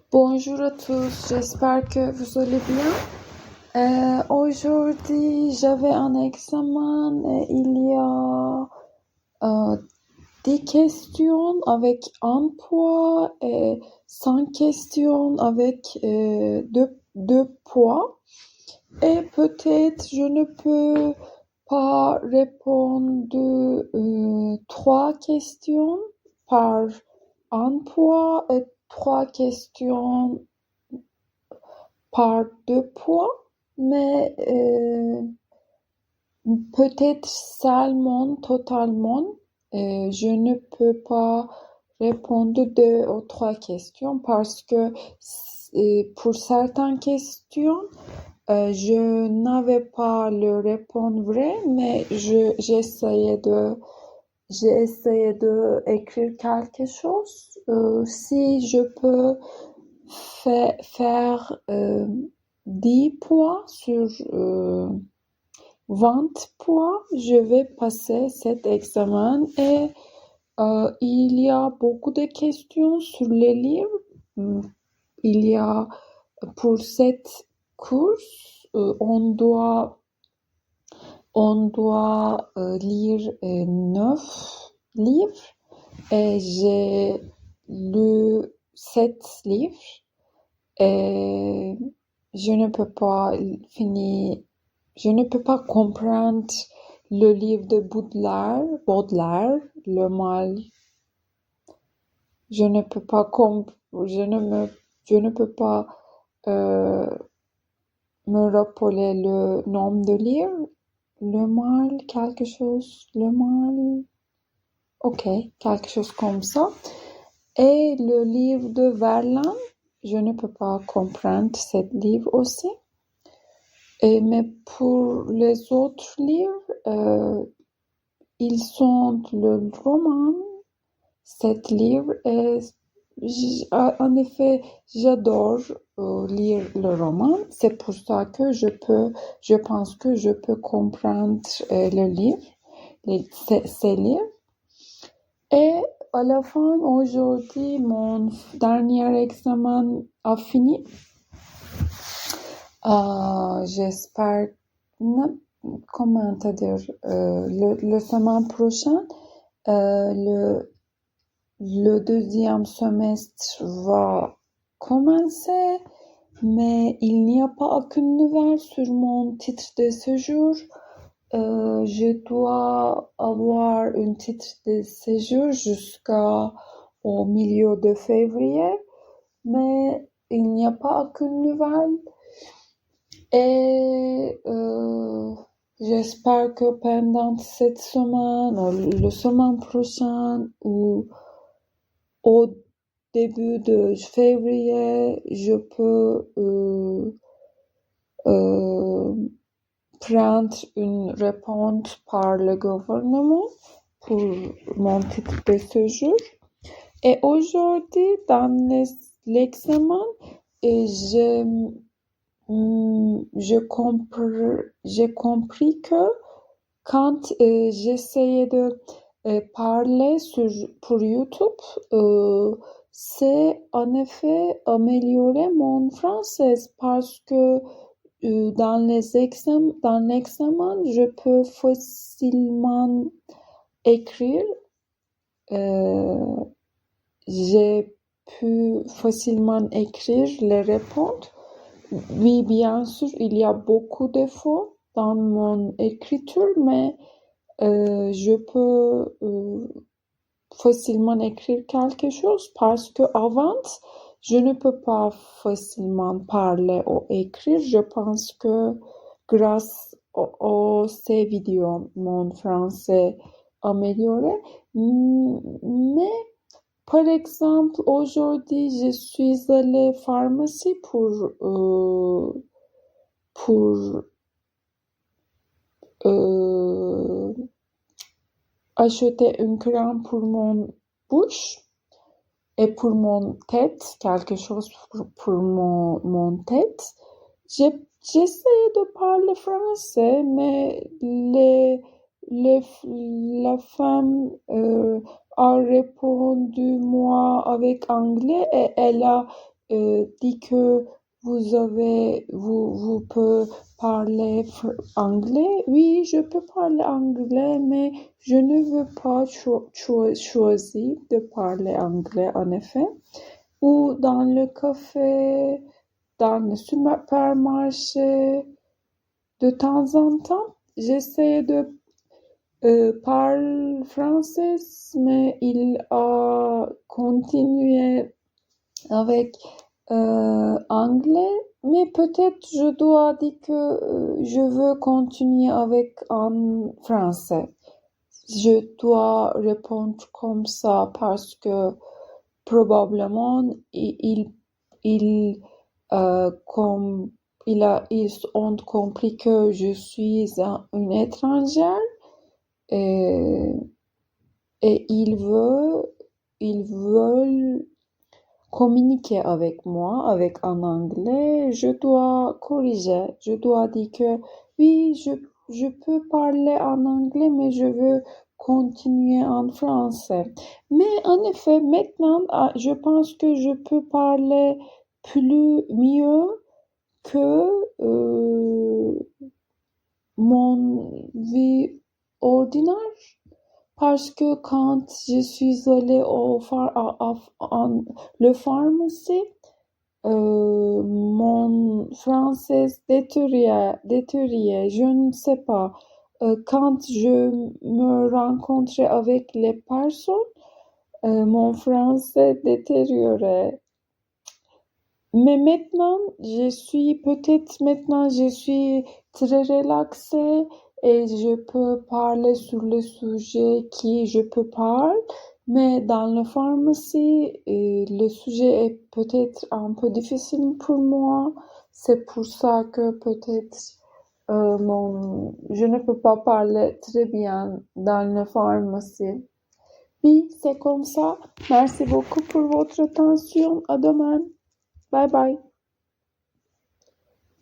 Bonjour à tous, j'espère que vous allez bien. Aujourd'hui, j'avais un examen et il y a 10 questions avec un point et 5 questions avec deux points. Et peut-être je ne peux pas répondre 3 questions par un point et 3 questions par 2 points, mais peut-être seulement totalement, je ne peux pas répondre 2 ou 3 questions parce que pour certaines questions, je n'avais pas le réponse vrai, mais j'ai essayé de écrire quelque chose. Si je peux faire 10 points sur 20 points, je vais passer cet examen et il y a beaucoup de questions sur les livres. Il y a pour cette course, on doit lire 9 livres et j'ai lu 7 livres et je ne peux pas comprendre le livre de Baudelaire, Le Mal. Je ne peux pas me rappeler le nom de livre. Le Mal, quelque chose, Le Mal. Ok, quelque chose comme ça. Et le livre de Verlaine, je ne peux pas comprendre ce livre aussi. Mais pour les autres livres, ils sont le roman. Cet livre est, en effet, j'adore lire le roman. C'est pour ça que je pense que je peux comprendre le livre, ces livres. Et à la fin, aujourd'hui, mon dernier examen a fini. J'espère, comment te dire, le semaine prochain, le deuxième semestre va commencer, mais il n'y a pas aucune nouvelle sur mon titre de séjour. Je dois avoir un titre de séjour jusqu'au milieu de février, mais il n'y a pas aucune nouvelle. Et j'espère que pendant cette semaine, ou la semaine prochaine, ou au début de février, je peux prendre une réponse par le gouvernement pour mon titre de séjour. Et aujourd'hui, dans l'examen, j'ai compris que quand j'essayais de parler pour YouTube, c'est en effet améliorer mon français parce que dans l'examen, je peux facilement écrire. J'ai pu facilement écrire les réponses. Oui, bien sûr, il y a beaucoup de fautes dans mon écriture, mais je peux facilement écrire quelque chose parce que avant, je ne peux pas facilement parler ou écrire. Je pense que grâce à ces vidéos, mon français amélioré. Mais par exemple, aujourd'hui, je suis allée pharmacie pour acheter une crème pour mon bouche et pour mon tête, quelque chose pour mon tête. J'essaie de parler français, mais la femme a répondu moi avec anglais et elle a dit que vous pouvez parler anglais. Oui, je peux parler anglais, mais je ne veux pas choisir de parler anglais, en effet. Ou dans le café, dans le supermarché, de temps en temps, j'essaie de parler français, mais il a continué avec anglais, mais peut-être je dois dire que je veux continuer avec en français. Je dois répondre comme ça parce que probablement comme ils ont compris que je suis une étrangère et, et ils veulent communiquer avec moi avec en anglais. Je dois corriger, je dois dire que oui, je peux parler en anglais, mais je veux continuer en français. Mais en effet, maintenant, je pense que je peux parler mieux que mon vie ordinaire. Parce que quand je suis allée le pharmacie, mon français détérioré, je ne sais pas. Quand je me rencontrais avec les personnes, mon français détérioré. Mais maintenant, je suis très relaxée et je peux parler sur le sujet qui je peux parler. Mais dans la pharmacie, le sujet est peut-être un peu difficile pour moi. C'est pour ça que peut-être je ne peux pas parler très bien dans la pharmacie. Oui, c'est comme ça. Merci beaucoup pour votre attention. À demain. Bye bye.